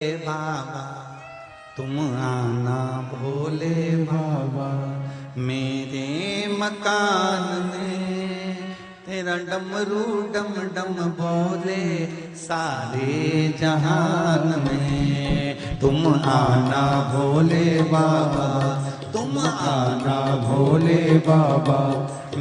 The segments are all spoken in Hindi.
बाबा तुम आना भोले बाबा, मेरे मकान में तेरा डमरू डम डम बोले सारे जहान में। तुम आना भोले बाबा, तुम आना भोले बाबा,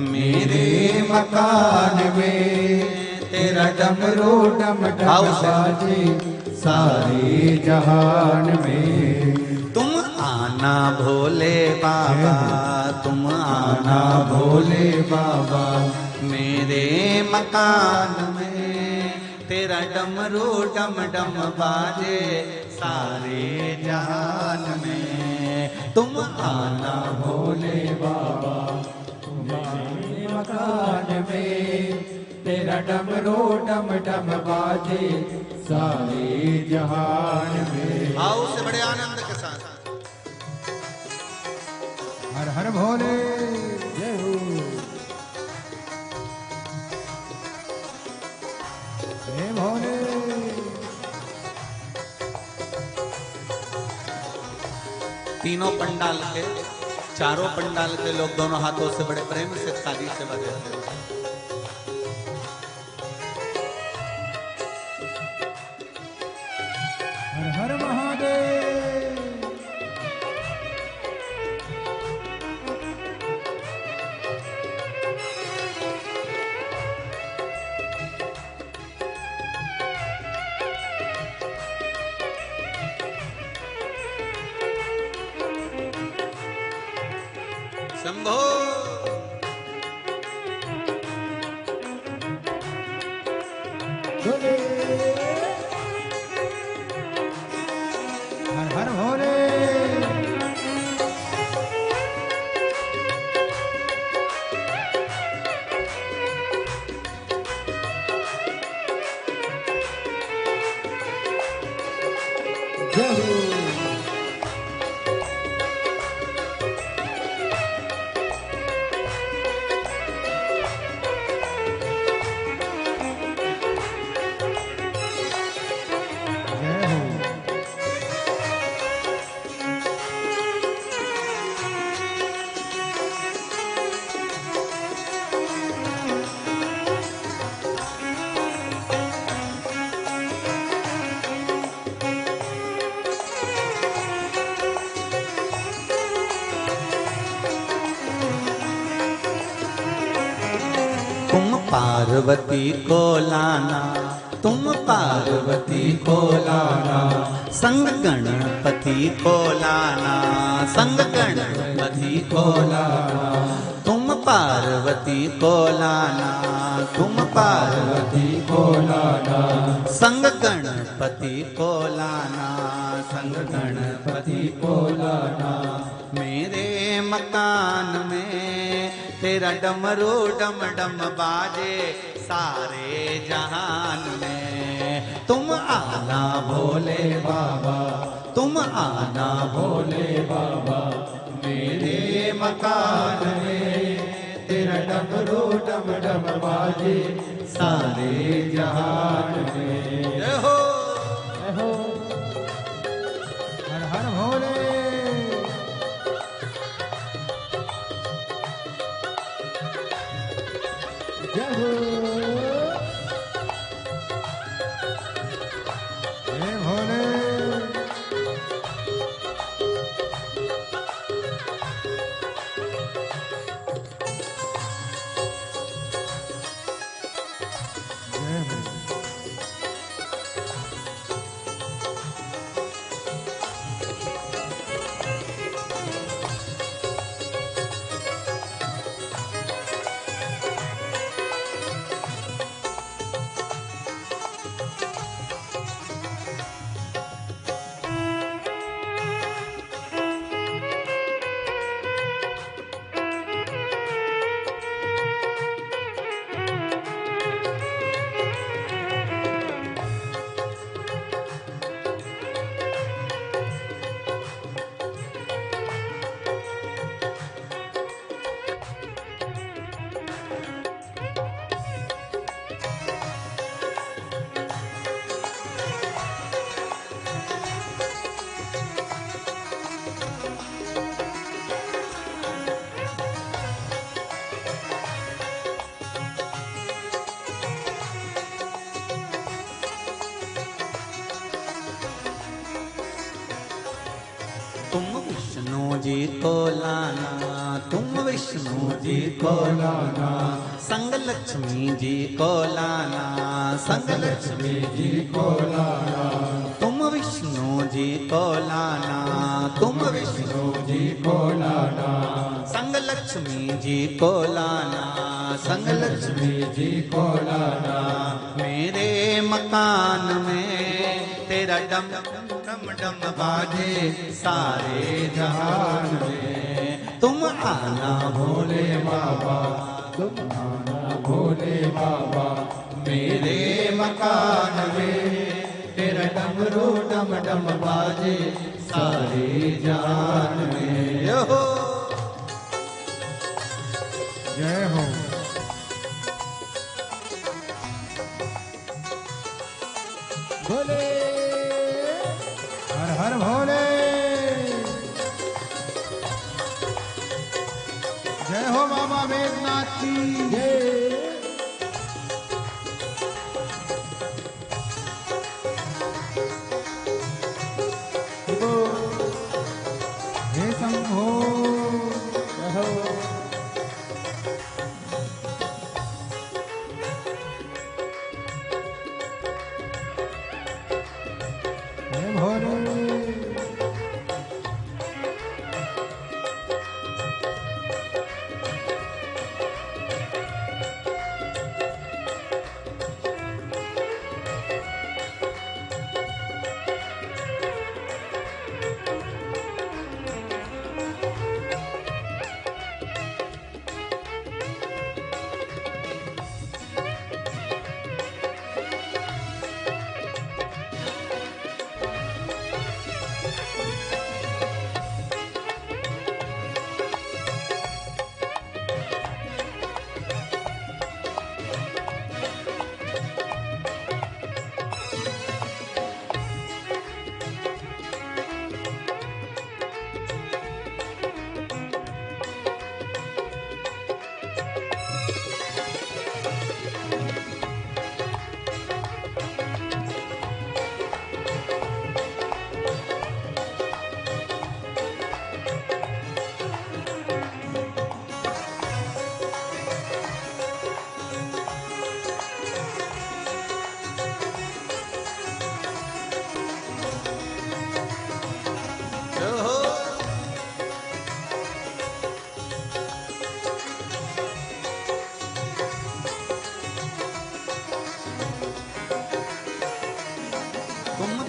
मेरे मकान में तेरा डमरू डम डम बाजे सारे जहान में। तुम आना भोले बाबा, तुम आना भोले बाबा, मेरे मकान में तेरा डमरू डम डम बाजे सारे जहान में। तुम आना भोले बाबा, तुम्हारे मकान में तेरा डमरू डम डम बाजे सारे जहान में। आओ से बड़े आनंद के साथ हर हर भोले जय हो। जय भोले। तीनों पंडाल के, चारों पंडाल के लोग दोनों हाथों से बड़े प्रेम से ताली से बजाते हैं। हर हर महादेव। शंभो भोले। हर हर भोले। जय हो। तुम पार्वती को लाना, तुम पार्वती को लाना, संग गणपति को लाना, संग गणपति को लाना। तुम पार्वती को लाना, तुम पार्वती को लाना, संग गणपति को लाना, संग गणपति को लाना। मेरे मकान में तेरा डमरू डम डम बाजे सारे जहान में। तुम आना भोले बाबा, तुम आना भोले बाबा, मेरे मकान में तेरा डमरू डम डम बाजे सारे जहान में। जय हो जय हो। हर हर भोले। जय हो। जय भोले। जय हो। तुम विष्णु जी को लाना, तुम विष्णु जी को लाना, संग लक्ष्मी जी को लाना, संग लक्ष्मी जी को लाना। तुम विष्णु जी को लाना, तुम विष्णु जी को लाना, संग लक्ष्मी जी को लाना, संग लक्ष्मी जी को लाना। मेरे मकान में तेरा डम डम डम बाजे सारे जहान में। तुम आना भोले बाबा, तुम आना भोले बाबा, मेरे मकान में तेरा डमरू डम डम बाजे सारे जहान में। यो हो। जय हो। भोले, हर हर भोले। जय हो बाबा मेघनाथ की जय। हे शंभो, जय हो। हे भोले,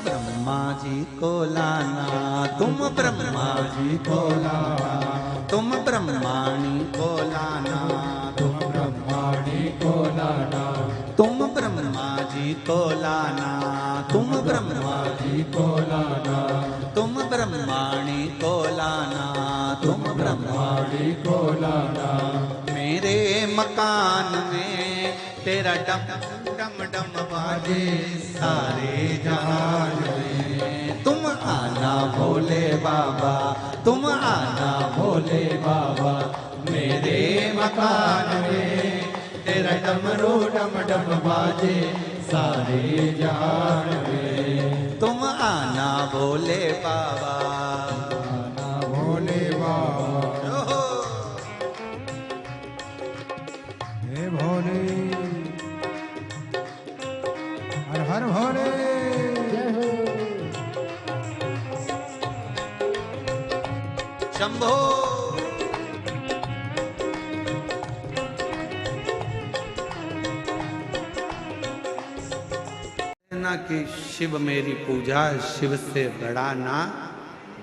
ब्रह्मा जी को लाना, तुम ब्रह्मा जी को लाना, तुम ब्रह्माणी को लाना, तुम ब्रह्माणी को लाना, तुम ब्रह्मा जी को लाना, तुम ब्रह्मा जी को लाना, तुम ब्रह्माणी को लाना, तुम ब्रह्माणी को लाना। मेरे मकान में तेरा डम डम डम बाजे सारे जहान में। तुम आना भोले बाबा, तुम आना भोले बाबा, मेरे मकान में तेरा डमरू डम डम बाजे सारे जहान में। तुम आना भोले बाबा, आना भोले बाबा। हे भोले, हर हर भोले। जय हो। शंभो। ना कि शिव मेरी पूजा, शिव से बड़ा ना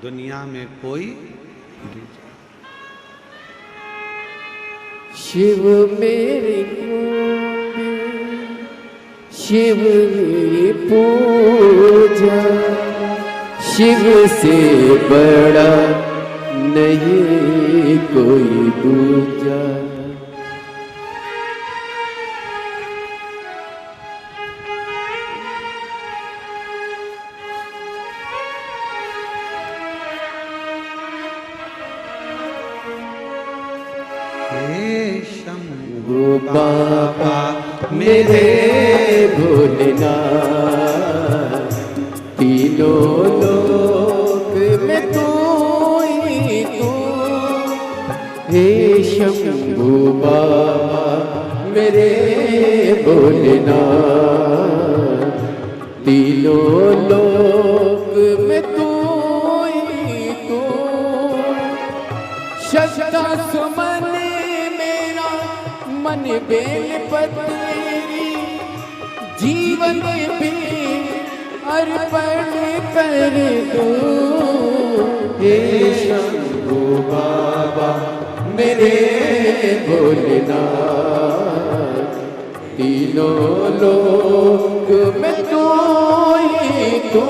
दुनिया में कोई। शिव मेरी शिव मेरी पूजा, शिव से बड़ा नहीं कोई दूजा। शंभो बाबा मेरे भोलेनाथ, तीनों लोक में तू हे शंभू बाबा मेरे भोलेनाथ, तीनों लोक में तू ही तू, श्रद्धा सुमन मेरा मन बेल पत्री, जीवन भी अर्पण कर दूं। हे शंभू बाबा मेरे भोलेनाथ, तीनों लोक में तू ही तू,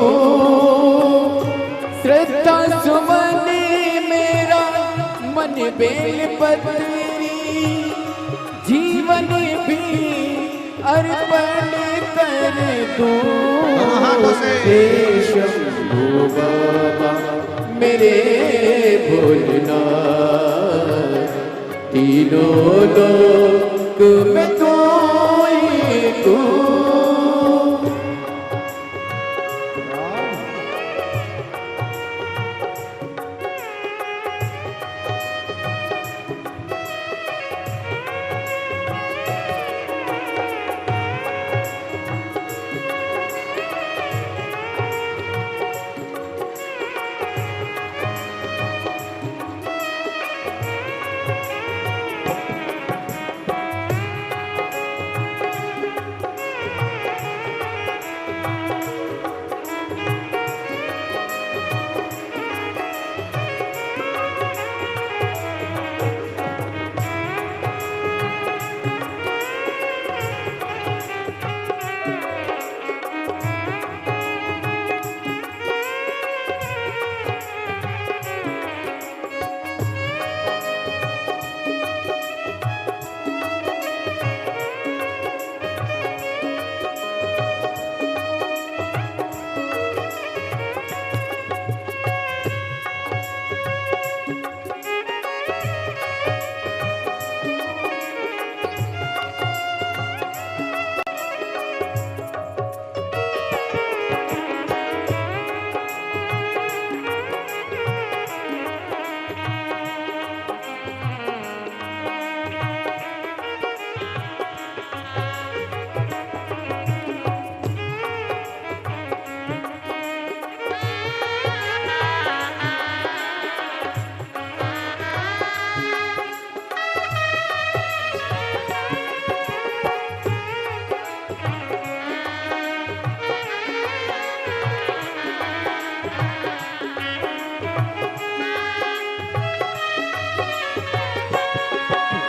श्रद्धा सुमन मेरा मन बेल पत्री, जीवन भी अर्पण कर दूं। हे शंभू बाबा मेरे भोलेनाथ, तीनों लोक में तू ही तू।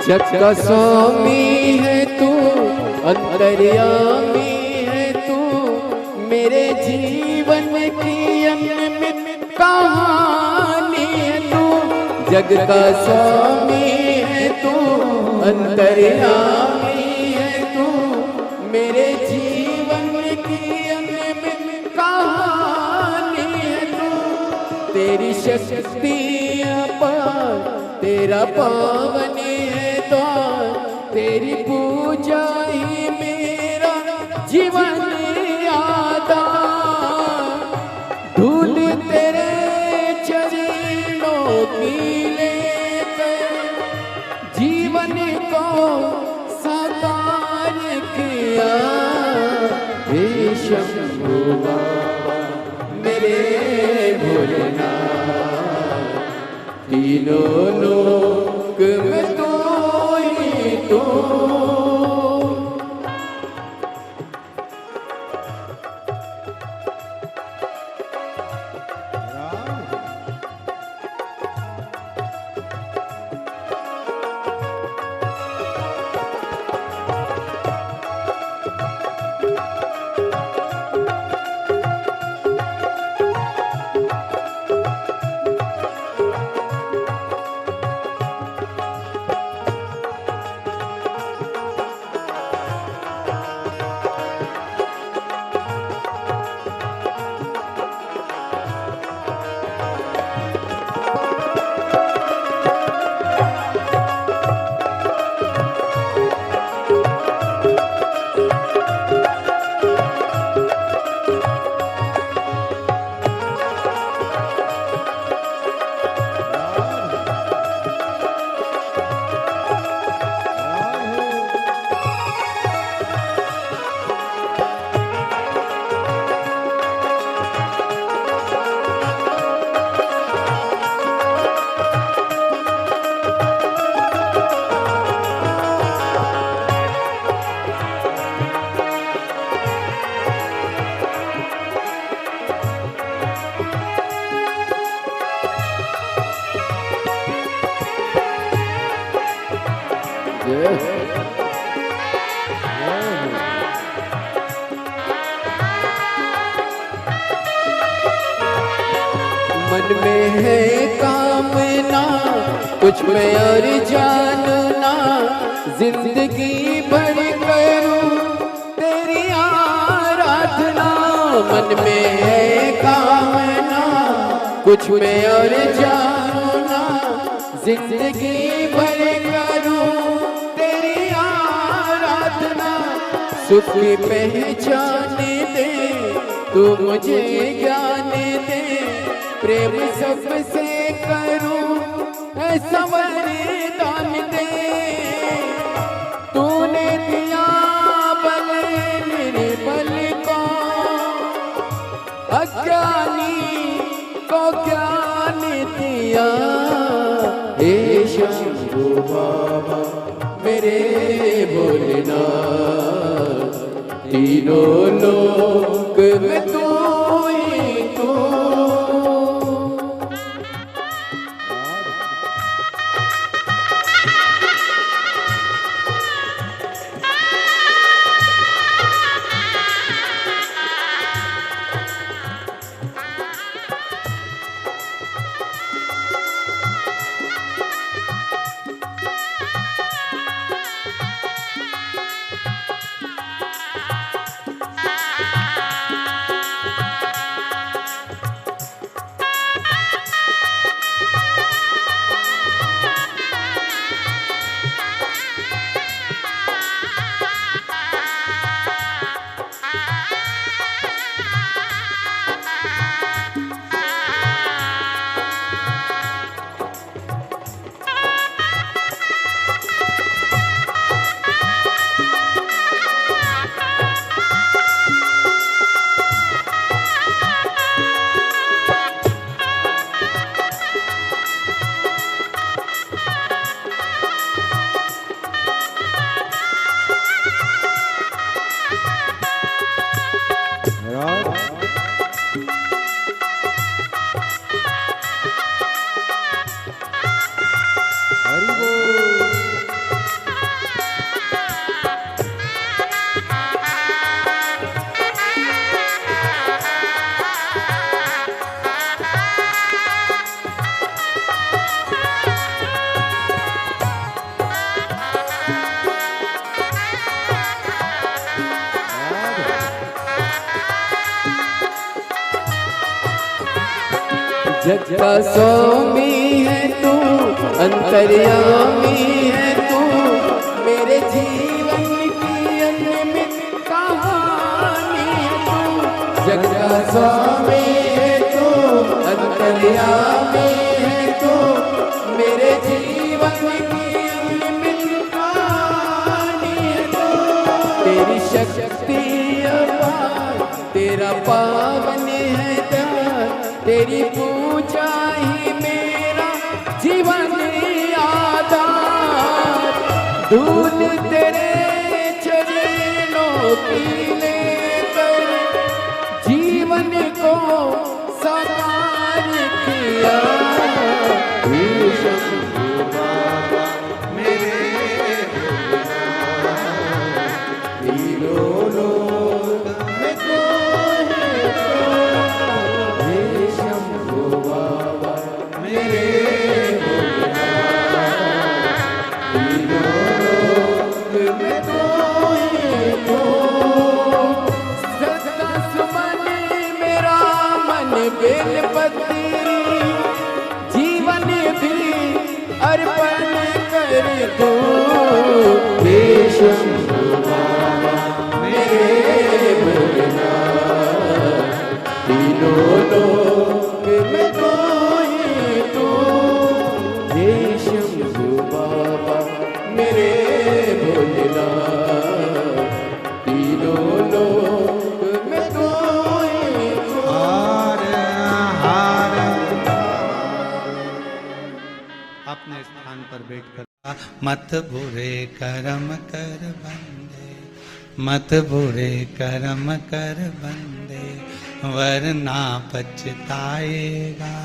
जग का स्वामी है तू, अंतर्यामी है तू, मेरे जीवन की अनमित कहानी है तू। जग का स्वामी है तू, अंतर्यामी है तू, मेरे जीवन की अनमित कहानी है तू। तेरी शक्ति अपार, तेरा पावन तेरी पूजा ही मेरा जीवन आधार। धूल तेरे चरणों की लेकर जीवन को साकार किया। हे शंभू बाबा मेरे भोलेनाथ, तीनों लोक में तू तू। मन में है कामना कुछ मैं और जानना, जिंदगी भर करूं तेरी आराधना। मन में है कामना कुछ मैं और जानना, जिंदगी भर करूं तेरी आराधना। सुख पहचान दे तू मुझे ज्ञान दे, प्रेम सबसे करूं ऐसा वरदान दे। तूने दिया बल मेरे बल को, अज्ञानी को ज्ञान दिया। हे शंभू बाबा मेरे भोलेनाथ, तीनों लोक में तू ही तू। जग का स्वामी है तू, अंतर्यामी है तू, मेरे जीवन की अनमित कहानी है तू। जग का स्वामी है तू, अंतर्यामी है तू, मेरे जीवन की अनमित कहानी है तू। तेरी शक्ति अपार, तेरा पावन है ध्यान, तेरी पूजा ही मेरा जीवन आधार। धूल तेरे चरणों की लेकर जीवन को साकार किया। शंभू बाबा मेरे तीनों लोक में तू है तो। हे शंभू बाबा मेरे तीनों लोक में तू है तो। सदा सुमन मेरा मन बेलपत्री, जीवन भी अर्पण कर दो। हे शंभू बाबा मेरे भोलेनाथ, तीनों लोक में तू ही तू। हे शंभू बाबा मेरे भोलेनाथ, तीनों लोक में तू ही तू। हार हार अपने स्थान पर बैठकर मत बुरे कर्म कर बंदे, मत बुरे कर्म कर बंदे, वरना पछताएगा।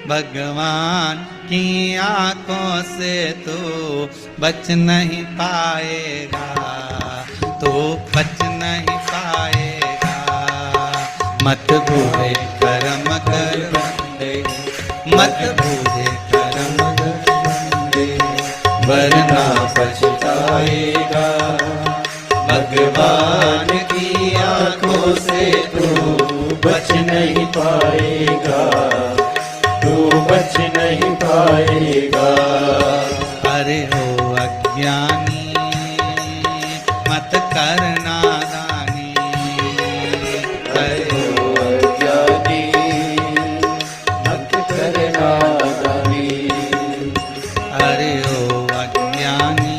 भगवान की आंखों से तू बच नहीं पाएगा, तू बच नहीं पाएगा। मत बुरे कर्म कर बंदे, मत बुरे कर्म कर बंदे, वरना पछताएगा। भगवान की आंखों से तू बच नहीं पाएगा, तू बच नहीं पाएगा। अरे हो अज्ञानी मत करना दानी, अरे हो अज्ञानी मत करना दानी, अरे हो अज्ञानी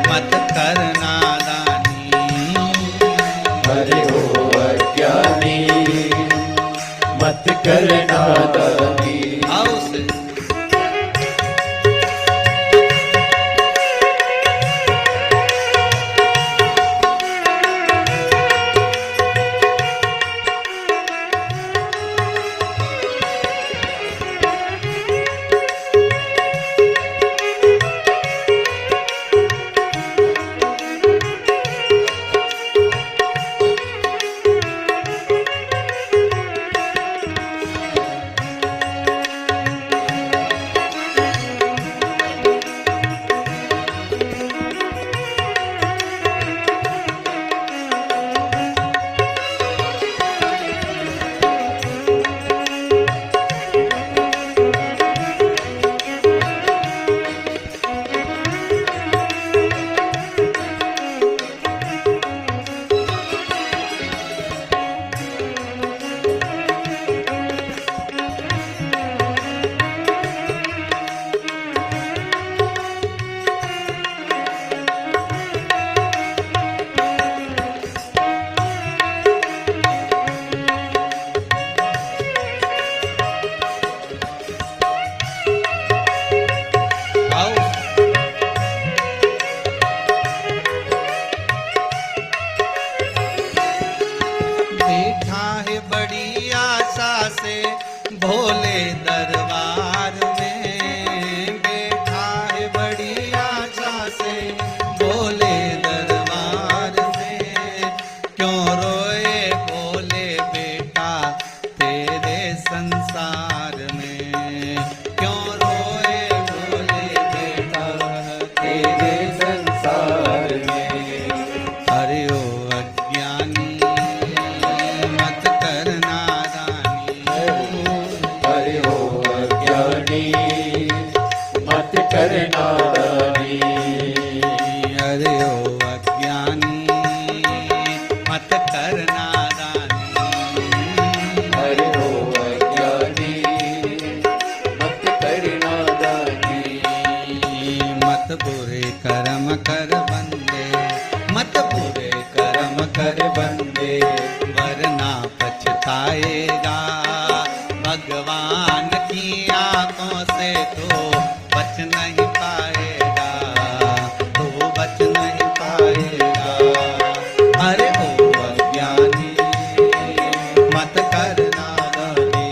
मत करना दानी, अरे हो अज्ञानी मत करना दानी। आओ से बैठा है बड़ी आशा से भोले दरबार में, बैठा है बड़ी आशा से भोले दरबार में। क्यों रोए भोले बेटा तेरे संसार में, क्यों रोए भोले बेटा तेरे संसार में। अरे ओ अज्ञानी मत करना दानी, अरे हो अज्ञानी मत करना दानी, अरे ओ अज्ञानी मत करना दानी, अरे हो अज्ञानी मत करना दानी। मत बुरे कर्म कर बंदे, मत बुरे कर्म कर बंदे, वरना पछताएगा। भगवान की आंखों से तो बच नहीं पाएगा, तो बच नहीं पाएगा। अरे ओ अज्ञानी मत करना दानी,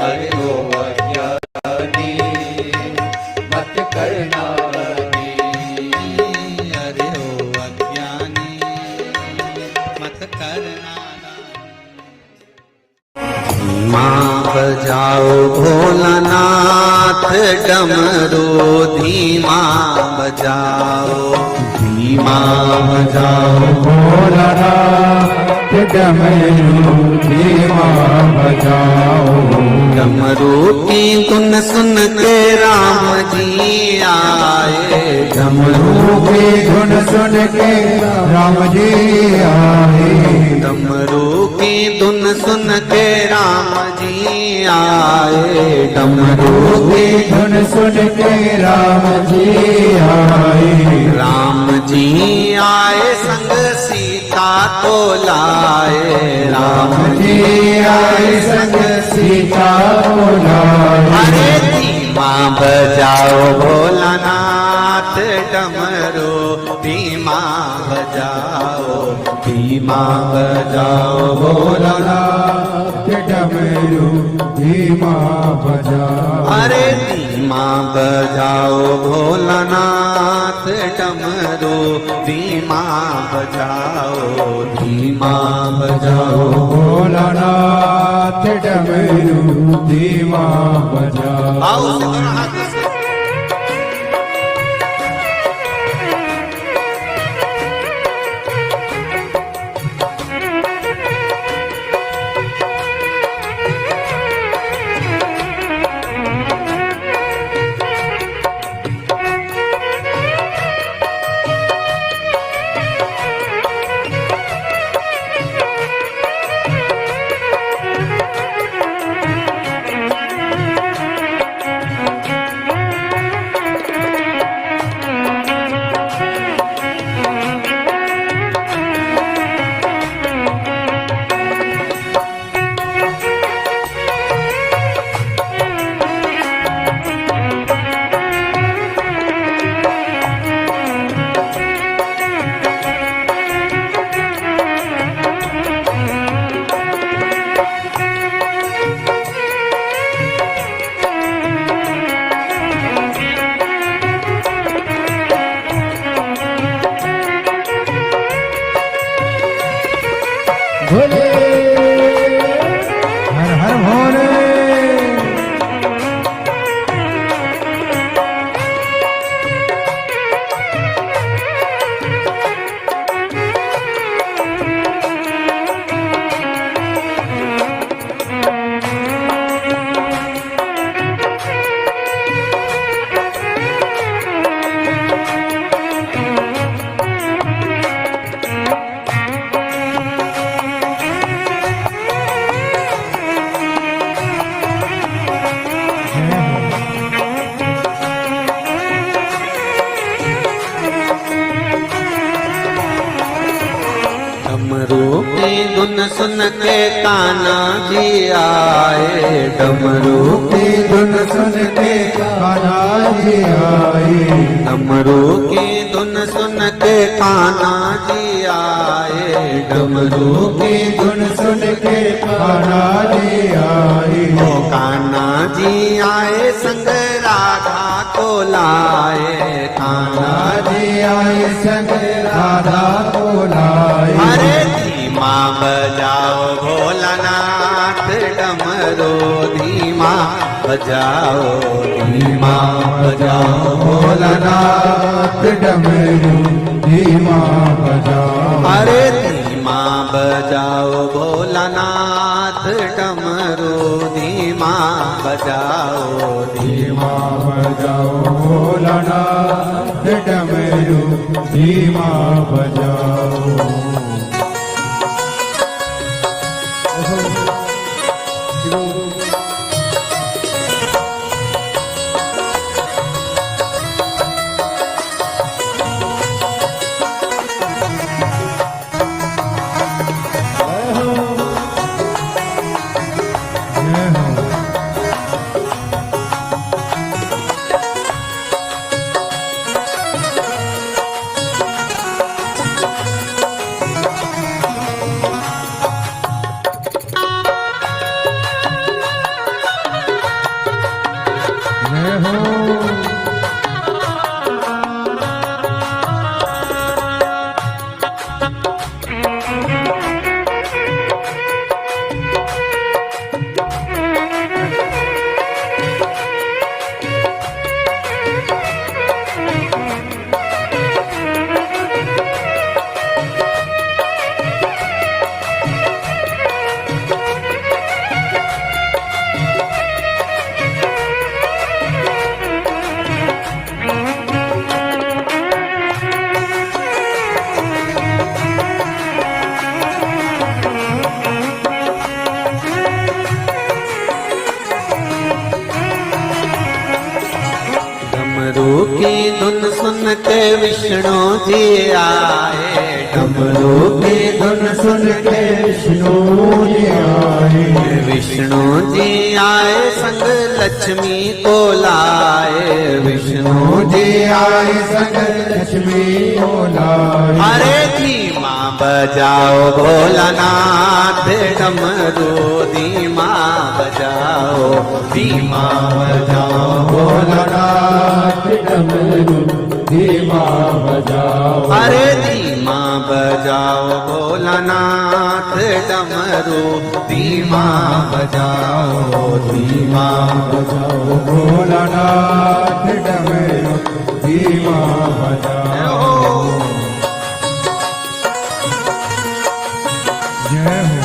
अरे हो अज्ञानी मत करना दानी, अरे ओ अज्ञानी मत करना दानी। माँ बजाओ भोलानाथ डमरू धीमा बजाओ, धीमा बजाओ भोलानाथ डमरू धीमा बजाओ। डमरू की धुन सुन के राम जी आए, डमरू की धुन सुन के राम जी आए। डमरू की धुन सुन के राम जी आए, डमरू की धुन सुन के राम जी आए। राम जी आए संग सीता को लाए, राम जी आए संग सीता को लाए। अरे धीमा बजाओ भोलानाथ डमरू, धीमा बजाओ, धीमा बजाओ भोलानाथ डमरू धीमा बजाओ। अरे धीमा बजाओ भोलानाथ डमरू धीमा बजाओ, धीमा बजाओ भोलानाथ डमरू धीमा बजाओ। आओ दोनों हाथ से। भोले हर हर भोले। डमरू की धुन सुन के कान्हा जी आए, डमरू की धुन सुन के कान्हा जी आए। डमरू की धुन सुन के कान्हा जी आए, डमरू की धुन सुन के कान्हा जी आए। ओ कान्हा जी आए संग राधा को लाए, कान्हा जी आए संग राधा को लाए। अरे धीमा बजाओ भोलानाथ डमरू धीमा बजाओ, धीमा बजाओ भोलानाथ डमरू धीमा बजाओ। अरे धीमा बजाओ भोलानाथ डमरू धीमा बजाओ, धीमा बजाओ भोलानाथ डमरू धीमा बजाओ। डमरू की धुन सुन के विष्णु जी आए, डमरू की धुन सुन के विष्णु जी आए। विष्णु जी आए संग लक्ष्मी को लाए, विष्णु जी आए संग लक्ष्मी को लाए। अरे धीमा बजाओ भोलानाथ डमरू धीमा धीमा बजाओ भोलानाथ डमरू धीमा बजाओ। अरे धीमा बजाओ भोलानाथ डमरू धीमा बजाओ धीमा बजाओ भोलानाथ डमरू धीमा बजाओ। जय हो।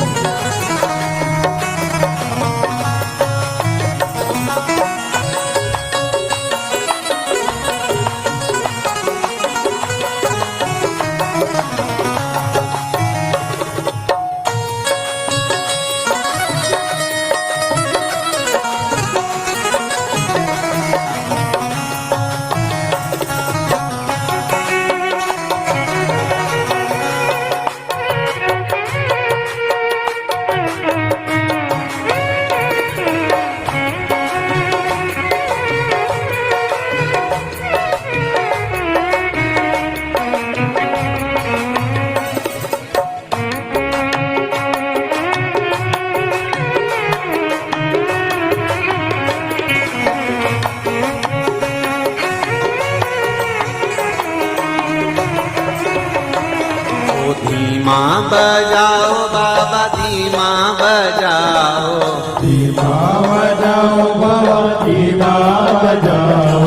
धीमा बजाओ बाबा धीमा बजाओ धीमा बजाओ बाबा धीमा बजाओ।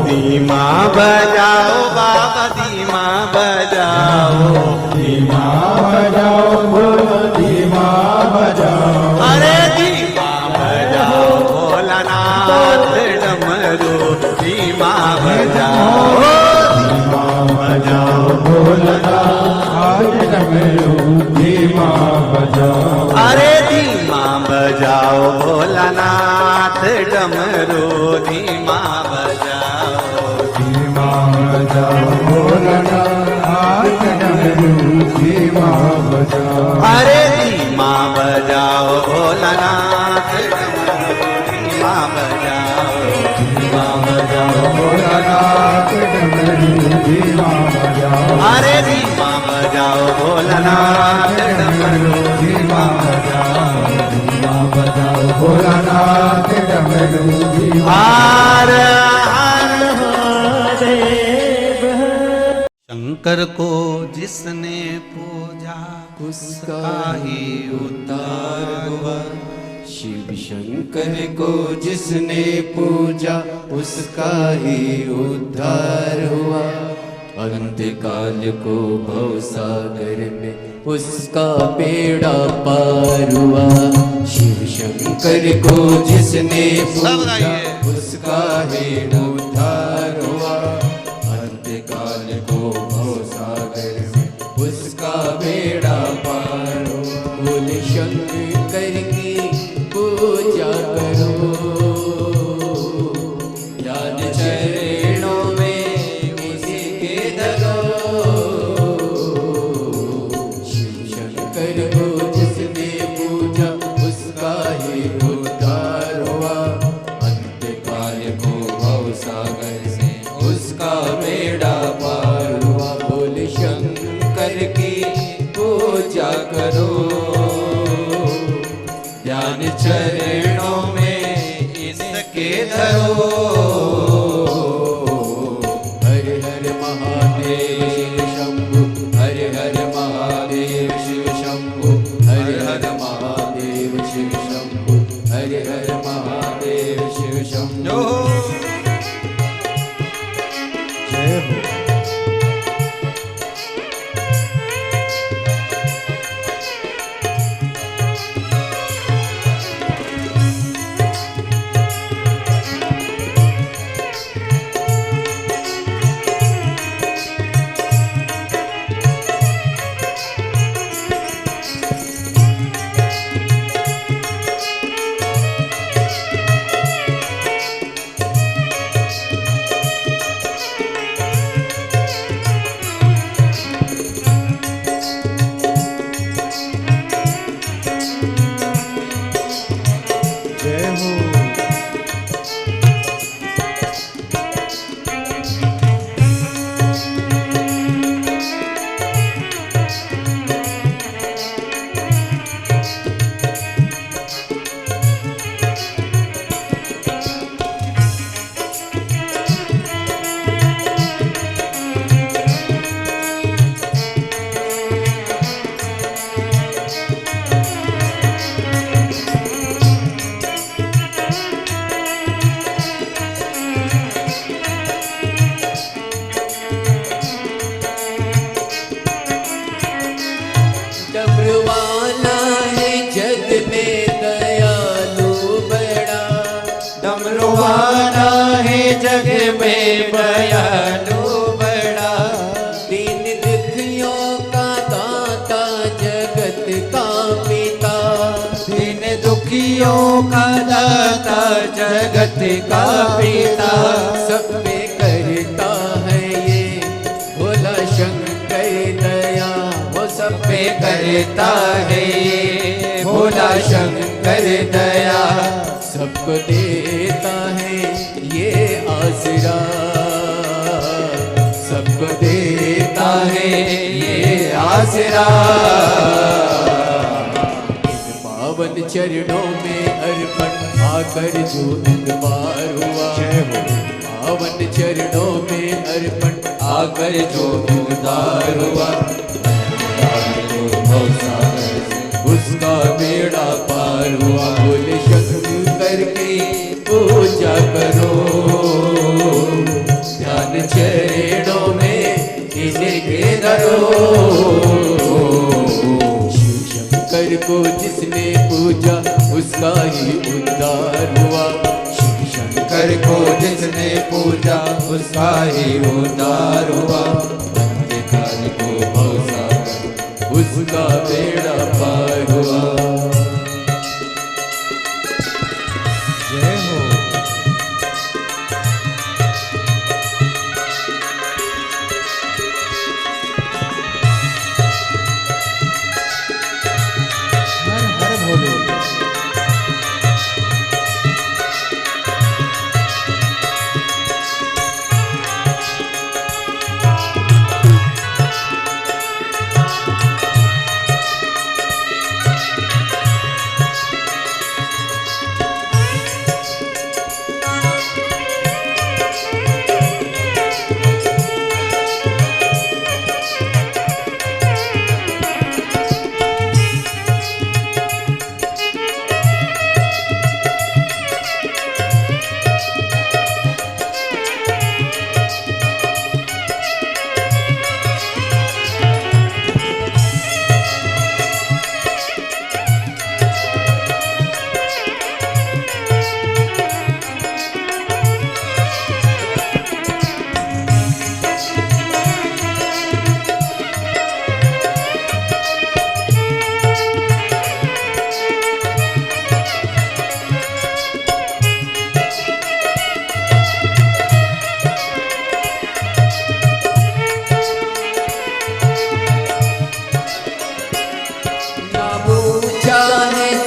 धीमा बजाओ बाबा धीमा बजाओ धीमा बजाओ भोला धीमा बजाओ। अरे धीमा बजाओ भोलानाथ डमरू धीमा बजाओ धीमा बजाओ भोलानाथ डमरू धीमा बजाओ। अरे धीमा बजाओ भोलानाथ डमरू धीमा बजाओ धीमा बजाओ भोलानाथ डमरू धीमा बजाओ। अरे धीमा बजाओ भोलानाथ डमरू धीमा बजाओ धीमा बजाओ भोलानाथ डमरू धीमा बजाओ। अरे धीमा बजाओ भोलानाथ डमरू धीमा बजाओ। धीमा बजाओ भोलानाथ डमरू धीमा। हर हर शंकर को जिसने पूजा उसका ही उद्धार हुआ। शिव शंकर को जिसने पूजा उसका ही उद्धार हुआ। अंतकाल को भवसागर में उसका बेड़ा पार हुआ। शिव शंकर को जिसने पूजा उसका ही उद्धार हुआ। अंतकाल को भवसागर में उसका बेड़ा पार हुआ। बोले शंकर की पूजा करो ध्यान चरणों में इसके धरो। शिव शंकर को जिसने पूजा उसका ही उद्धार हुआ। अंतकाल को भवसागर से उसका बेड़ा पार हुआ। बोले शंकर की पूजा करो ध्यान चरणों में इसके धरो। हर हर महादेव शिव शंभु हर हर महादेव शिव शंभु हर हर महादेव शिव शंभु हर हर महादेव शिव शंभु। जय हो। योगियों का दाता जगत का पिता सब पे करता है ये भोला शंकर दया वो सब पे करता है ये भोला शंकर दया सबको देता है ये आसरा सबको देता है ये आसरा पावन चरणों में अर्पण आकर जो एक बार हुआ पावन चरणों में अर्पण आकर जो उदार हुआ उसका बेड़ा पार हुआ बोले शंकर की पूजा करो ध्यान चरणों में इन्हें धरो शंकर को जिसने पूजा उसका ही उद्धार हुआ शंकर को जिसने पूजा उसका ही उद्धार हुआ अंधकार को भवसागर उसका बेड़ा पार हुआ जय हो। हर हर भोले।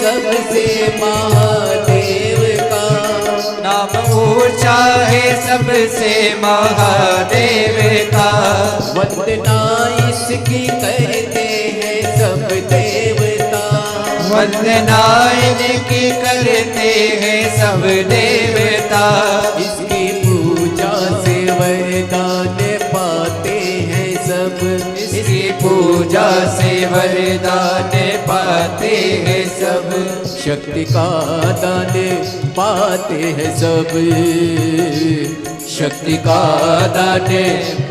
सबसे महादेव का नाम ऊंचा है सबसे महादेव का वंदना इसकी करते हैं सब देवता वंदना इनकी करते हैं सब देवता इसकी पूजा से वरदान पाते हैं सब इसकी पूजा से वरदान पाते हैं सब शक्ति का दान पाते हैं सब शक्ति का दान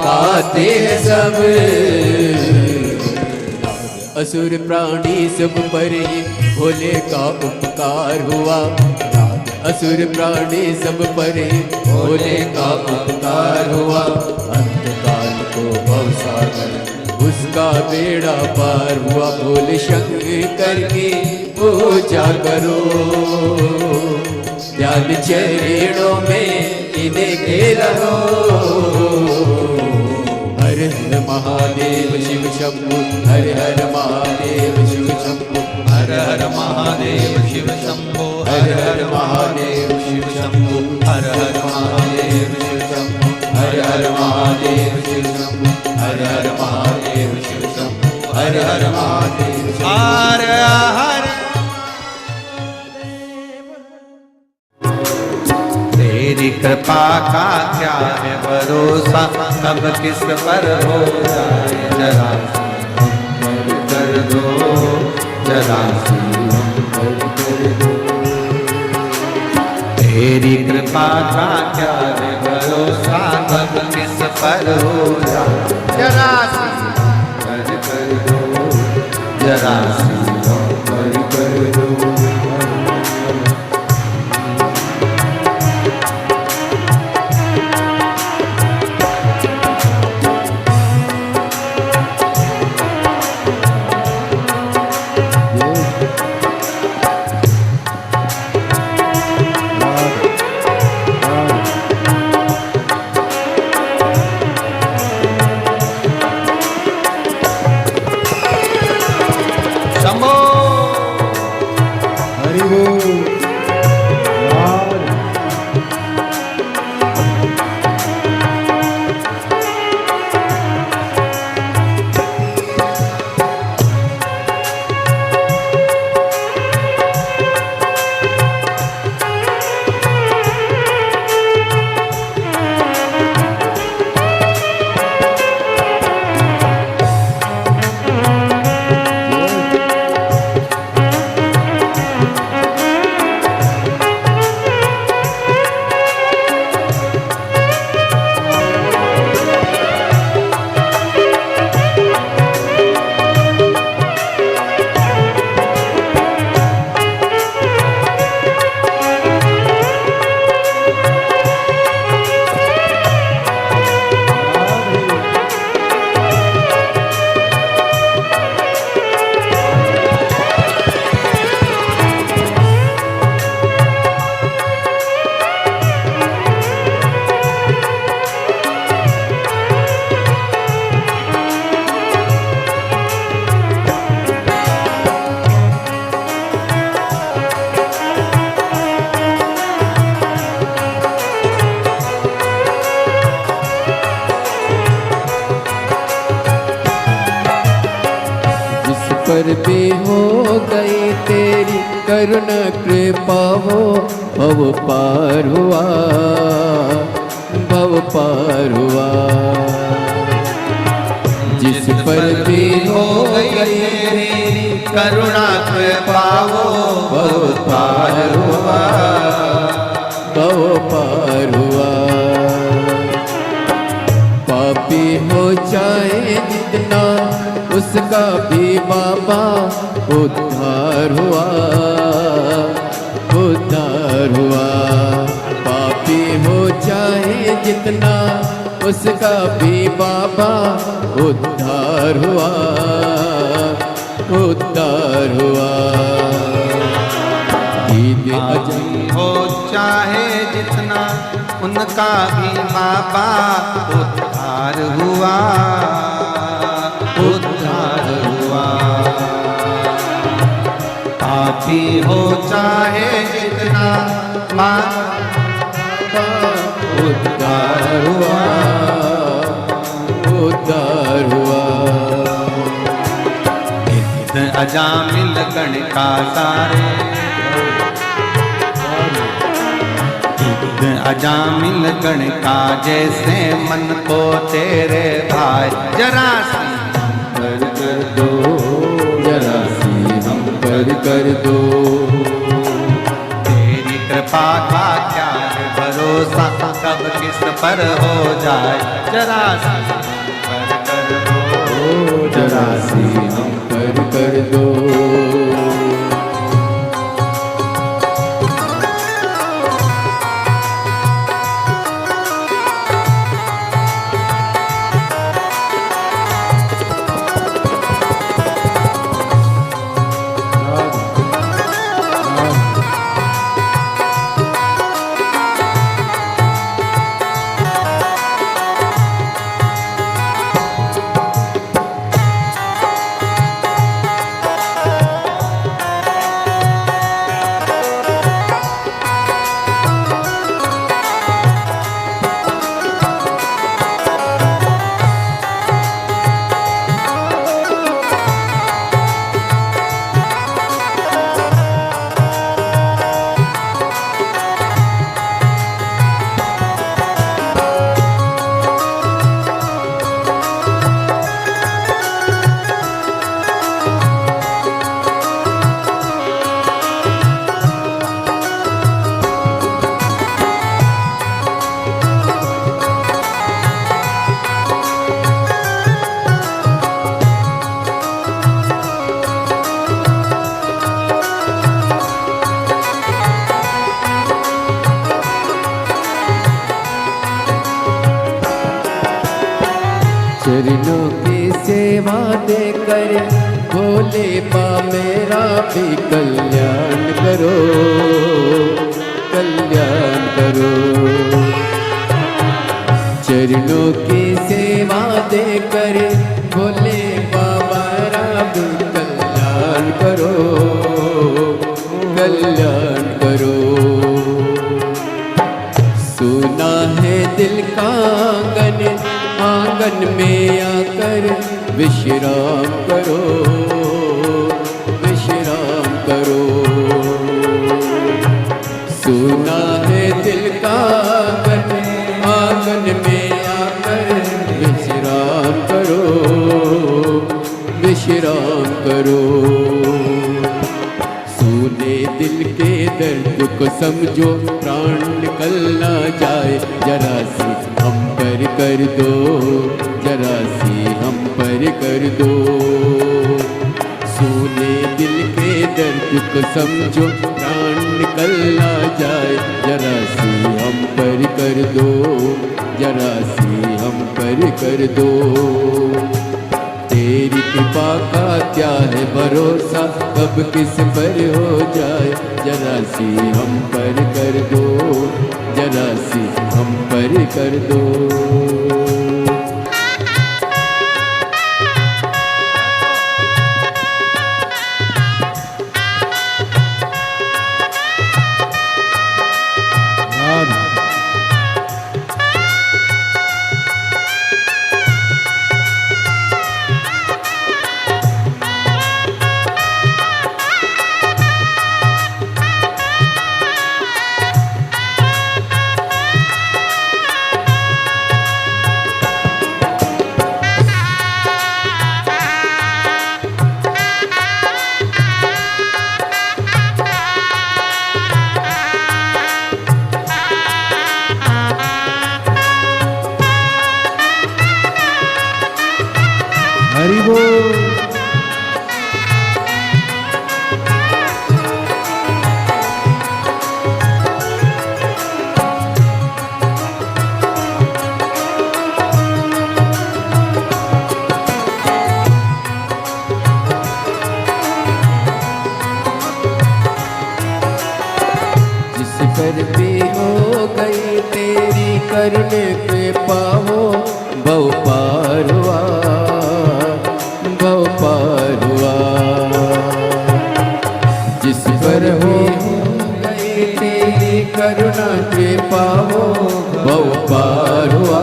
पाते हैं सब असुर प्राणी सब पर ही भोले का उपकार हुआ असुर प्राणी सब पर ही भोले का उपकार हुआ अंधकाल को भवसागर उसका बेड़ा पार हुआ भोले शंकर की पूजा करो ध्यान चरणों में इन्हें रहो हर हर महादेव शिव शंभु हर हर महादेव शिव शंभु हर हर महादेव शिव शंभो हर हर महादेव शिव शंभु हर हर महादेव शिव शंभो हर हर महादेव शिव शंभु हर हर महादेव शिव शंभु हर हर महादेव शिव हर हर तेरी कृपा का क्या है भरोसा कब किस पर हो जाए जरा कर दो जरा तेरी कृपा का क्या है भरोसा कब किस पर हो जाए जरा कर दो जरा कर दो पर भी हो गई तेरी करुणा कृपा हो, भव पार हुआ, भव पार हुआ। जिस पर भी हो गई तेरी करुणा कृपा हो, भव पार हुआ, भव पार हुआ। पापी हो जाए जितना उसका भी बाबा उद्धार हुआ, उद्धार हुआ। पापी हो जाए जितना उसका भी बाबा उद्धार हुआ, उद्धार हुआ। ईद पापी हो चाहे जितना उनका भी बाबा उद्धार हुआ, उद्धार हुआ। पापी हो चाहे जितना बाबा उद्धार हुआ, उद्धार हुआ। अजामिल गण का सारे, अजामिल गण का जैसे मन को तेरे भाई जरा सी कर दो, जरा सी हम कर दो। तेरी कृपा का क्या है भरोसा, कब किस पर हो जाए जरा सी कर दो, जरा सी हम कर दो। चरणों की सेवा देकर भोले बा मेरा भी कल्याण करो, कल्याण करो। चरणों की सेवा देकर भोले बा मेरा भी कल्याण करो, कल्याण करो। सुना है दिल का आंगन, आंगन में आकर विश्राम करो, विश्राम करो। सुना है दिल का आंगन, आंगन में आकर विश्राम करो, विश्राम करो। सुने दिल के दर्द को समझो, प्राण निकल ना जाए, जरा सी हम पर कर दो, जरा सी हम पर कर दो। सुने दिल के दर्द को समझो, प्राण निकल ना जाए, जरा सी हम पर कर दो, जरा सी हम पर कर दो। तेरी कृपा का क्या है भरोसा, कब किस पर हो जाए, जरा सी हम पर कर दो, जरा सी हम पर कर दो। जिस पर भी हो गई तेरी करने पे पाओ बहु पार हुआ बहु पार हुआ। जिस पर हो गई तेरी करुणा पे पाओ बहु पार हुआ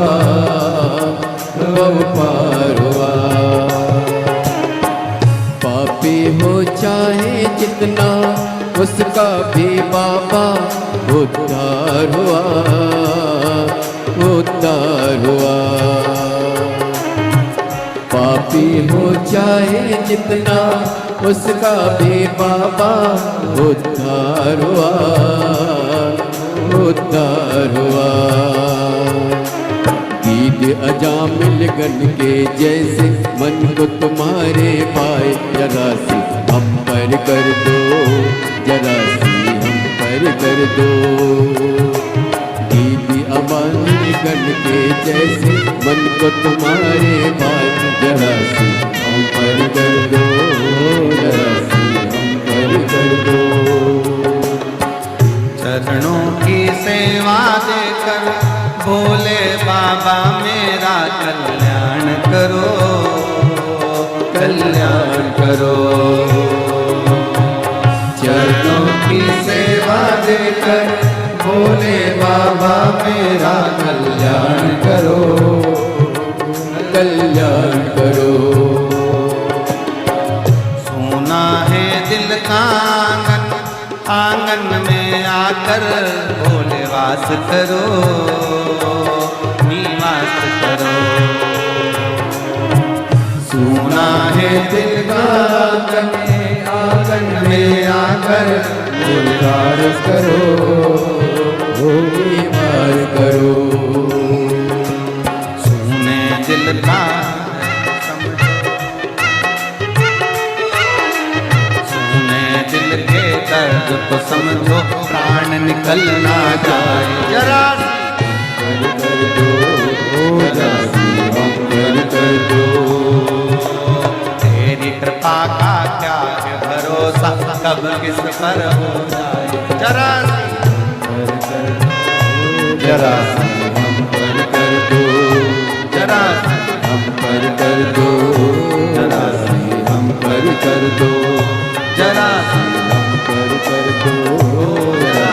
बहु पार हुआ। पापी हो चाहे जितना उसका भी बाबा उद्धार हुआ उद्धार हुआ। पापी हो चाहे जितना उसका भी बाबा उद्धार हुआ उद्धार हुआ। ईद अजामिल गन के जैसे मन को तुम्हारे पाए जरा सी हम पर कर दो जरा सी हम पर कर दो। ईद अजामिल गन के जैसे मन को तुम्हारे पाए जरा सी हम पर कर दो जरा सी हम पर कर दो। चरणों की सेवा देकर भोले बाबा मेरा कल्याण करो कल्याण करो। चरणों की सेवा देकर भोले बाबा मेरा कल्याण करो कल्याण करो। सोना है दिल का आंगन आंगन में आकर भोले वास करो निवास करो। सोना है दिल का आंगन में आकर भोले वास करो निवार करो। सोने दिल का दिल के दर्द को समझो प्राण निकल ना जाए जरा कर दो जरा सी हम कर दो। तेरी कृपा का क्या है भरोसा कब किस पर हो जाए जरा जरा हम कर दो जरा हम कर दो जरा हम कर दो जरा हम कर दो जरा